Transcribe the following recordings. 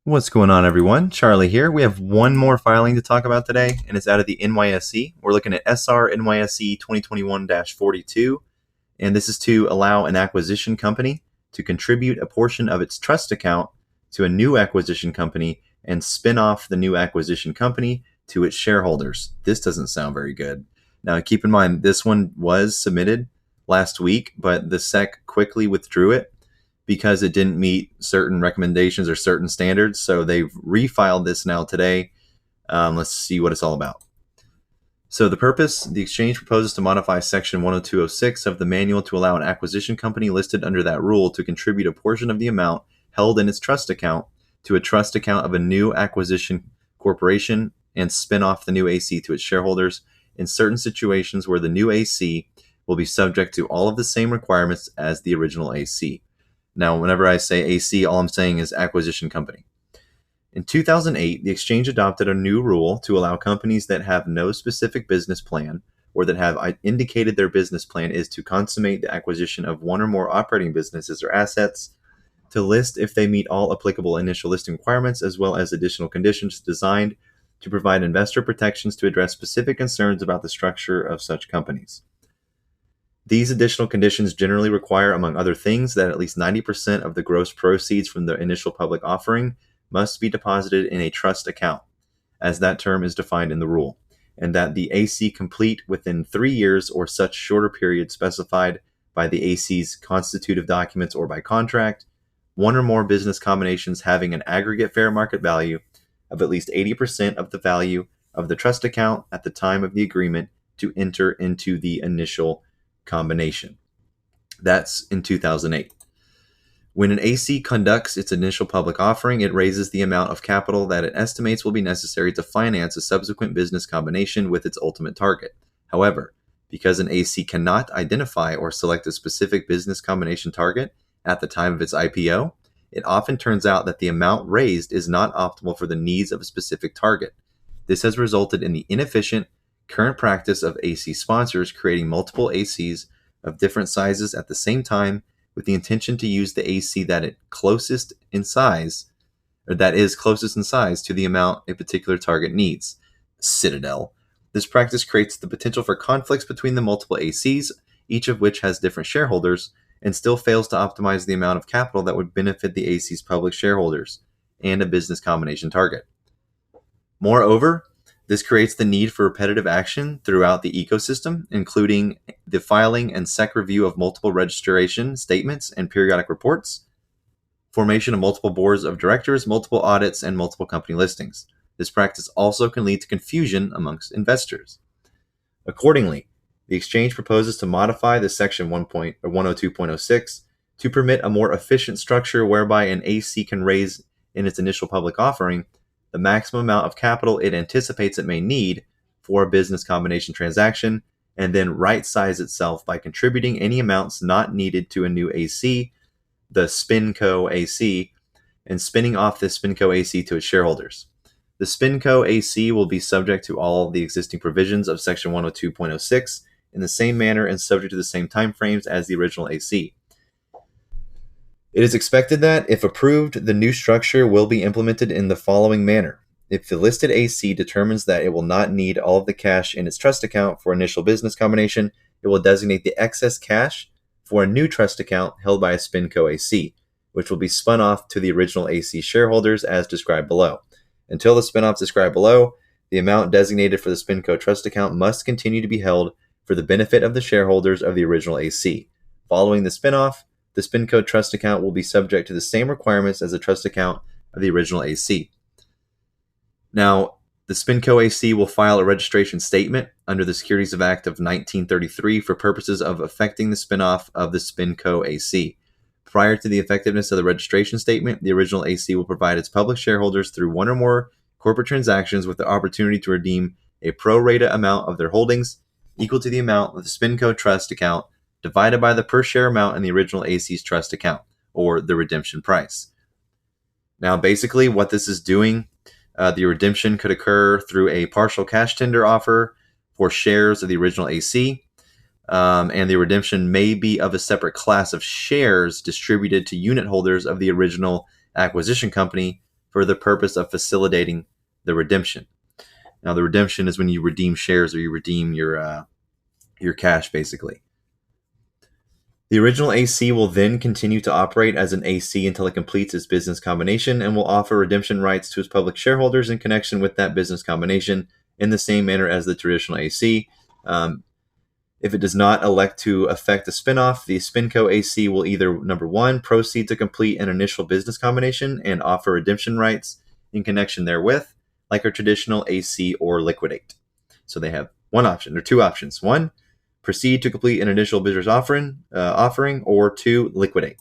What's going on, everyone? Charlie here. We have one more filing to talk about today, and it's out of the NYSE. We're looking at SR-NYSE-2021-045, and this is to allow an acquisition company to contribute a portion of its trust account to a new acquisition company and spin off the new acquisition company to its shareholders. This doesn't sound very good. Now, keep in mind, this one was submitted last week, but the SEC quickly withdrew it because it didn't meet certain recommendations or certain standards. So they've refiled this now today. Let's see what it's all about. So the purpose, the exchange proposes to modify section 102.06 of the manual to allow an acquisition company listed under that rule to contribute a portion of the amount held in its trust account to a trust account of a new acquisition corporation and spin off the new AC to its shareholders in certain situations where the new AC will be subject to all of the same requirements as the original AC. Now, whenever I say AC, all I'm saying is acquisition company. In 2008, the exchange adopted a new rule to allow companies that have no specific business plan or that have indicated their business plan is to consummate the acquisition of one or more operating businesses or assets to list if they meet all applicable initial listing requirements as well as additional conditions designed to provide investor protections to address specific concerns about the structure of such companies. These additional conditions generally require, among other things, that at least 90% of the gross proceeds from the initial public offering must be deposited in a trust account, as that term is defined in the rule, and that the AC complete within 3 years or such shorter period specified by the AC's constitutive documents or by contract, one or more business combinations having an aggregate fair market value of at least 80% of the value of the trust account at the time of the agreement to enter into the initial combination. That's in 2008. When an AC conducts its initial public offering, it raises the amount of capital that it estimates will be necessary to finance a subsequent business combination with its ultimate target. However, because an AC cannot identify or select a specific business combination target at the time of its IPO, it often turns out that the amount raised is not optimal for the needs of a specific target. This has resulted in the inefficient current practice of AC sponsors creating multiple ACs of different sizes at the same time with the intention to use the AC that is closest in size to the amount a particular target needs. Citadel. This practice creates the potential for conflicts between the multiple ACs, each of which has different shareholders, and still fails to optimize the amount of capital that would benefit the AC's public shareholders and a business combination target. Moreover, this creates the need for repetitive action throughout the ecosystem, including the filing and SEC review of multiple registration statements and periodic reports, formation of multiple boards of directors, multiple audits, and multiple company listings. This practice also can lead to confusion amongst investors. Accordingly, the exchange proposes to modify the section 102.06 to permit a more efficient structure whereby an AC can raise in its initial public offering the maximum amount of capital it anticipates it may need for a business combination transaction, and then right-size itself by contributing any amounts not needed to a new AC, the SpinCo AC, and spinning off this SpinCo AC to its shareholders. The SpinCo AC will be subject to all the existing provisions of Section 102.06 in the same manner and subject to the same timeframes as the original AC. It is expected that, if approved, the new structure will be implemented in the following manner. If the listed AC determines that it will not need all of the cash in its trust account for initial business combination, it will designate the excess cash for a new trust account held by a SpinCo AC, which will be spun off to the original AC shareholders as described below. Until the spin-off described below, the amount designated for the SpinCo trust account must continue to be held for the benefit of the shareholders of the original AC. Following the spin-off, the SpinCo trust account will be subject to the same requirements as the trust account of the original AC. Now, the SpinCo AC will file a registration statement under the Securities Act of 1933 for purposes of effecting the spin-off of the SpinCo AC. Prior to the effectiveness of the registration statement, the original AC will provide its public shareholders through one or more corporate transactions with the opportunity to redeem a pro rata amount of their holdings equal to the amount of the SpinCo trust account divided by the per share amount in the original AC's trust account, or the redemption price. Now, basically what this is doing, the redemption could occur through a partial cash tender offer for shares of the original AC, and the redemption may be of a separate class of shares distributed to unit holders of the original acquisition company for the purpose of facilitating the redemption. Now, the redemption is when you redeem shares or you redeem your cash, basically. The original AC will then continue to operate as an AC until it completes its business combination and will offer redemption rights to its public shareholders in connection with that business combination in the same manner as the traditional AC. If it does not elect to effect a spinoff, the SpinCo AC will either, number one, proceed to complete an initial business combination and offer redemption rights in connection therewith, like a traditional AC, or liquidate. So they have one option, or two options. One, proceed to complete an initial business offering, or two, liquidate.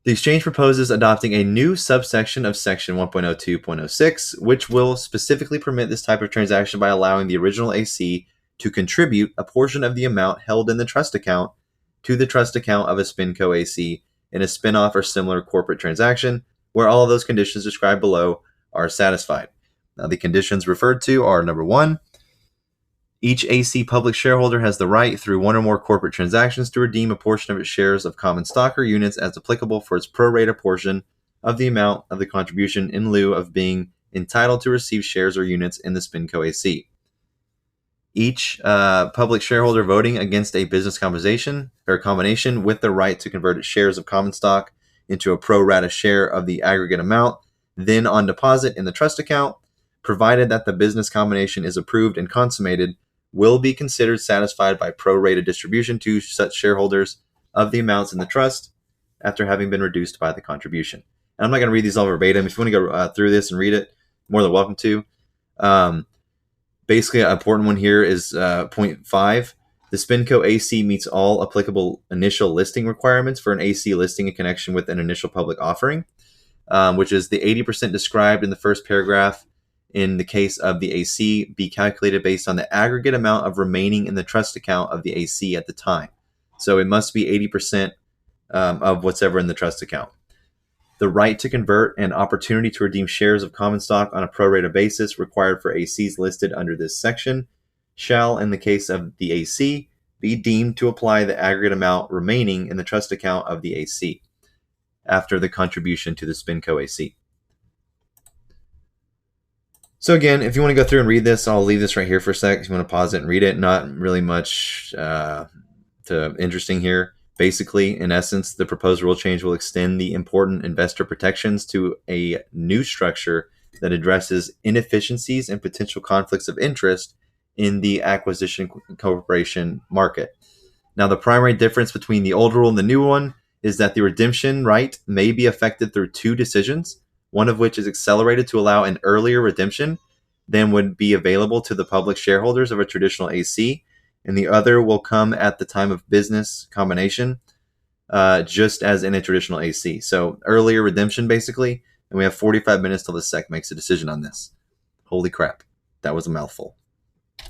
The exchange proposes adopting a new subsection of Section 1.02.06, which will specifically permit this type of transaction by allowing the original AC to contribute a portion of the amount held in the trust account to the trust account of a SpinCo AC in a spinoff or similar corporate transaction, where all of those conditions described below are satisfied. Now, the conditions referred to are, number one, each AC public shareholder has the right, through one or more corporate transactions, to redeem a portion of its shares of common stock or units as applicable for its pro rata portion of the amount of the contribution in lieu of being entitled to receive shares or units in the SpinCo AC. Each public shareholder voting against a business combination with the right to convert its shares of common stock into a pro rata share of the aggregate amount, then on deposit in the trust account, provided that the business combination is approved and consummated, will be considered satisfied by pro-rata distribution to such shareholders of the amounts in the trust after having been reduced by the contribution. And I'm not going to read these all verbatim. If you want to go through this and read it, more than welcome to. Basically, an important one here is point 5. The SpinCo AC meets all applicable initial listing requirements for an AC listing in connection with an initial public offering, which is the 80% described in the first paragraph in the case of the AC be calculated based on the aggregate amount of remaining in the trust account of the AC at the time. So it must be 80% of what's ever in the trust account. The right to convert and opportunity to redeem shares of common stock on a pro rata basis required for ACs listed under this section shall, in the case of the AC, be deemed to apply the aggregate amount remaining in the trust account of the AC after the contribution to the SpinCo AC. So again, if you want to go through and read this, I'll leave this right here for a sec. If you want to pause it and read it, not really much interesting here. Basically, in essence, the proposed rule change will extend the important investor protections to a new structure that addresses inefficiencies and potential conflicts of interest in the acquisition corporation market. Now, the primary difference between the old rule and the new one is that the redemption right may be effected through two decisions, one of which is accelerated to allow an earlier redemption than would be available to the public shareholders of a traditional AC, and the other will come at the time of business combination, just as in a traditional AC. So earlier redemption, basically, and we have 45 minutes till the SEC makes a decision on this. Holy crap, that was a mouthful.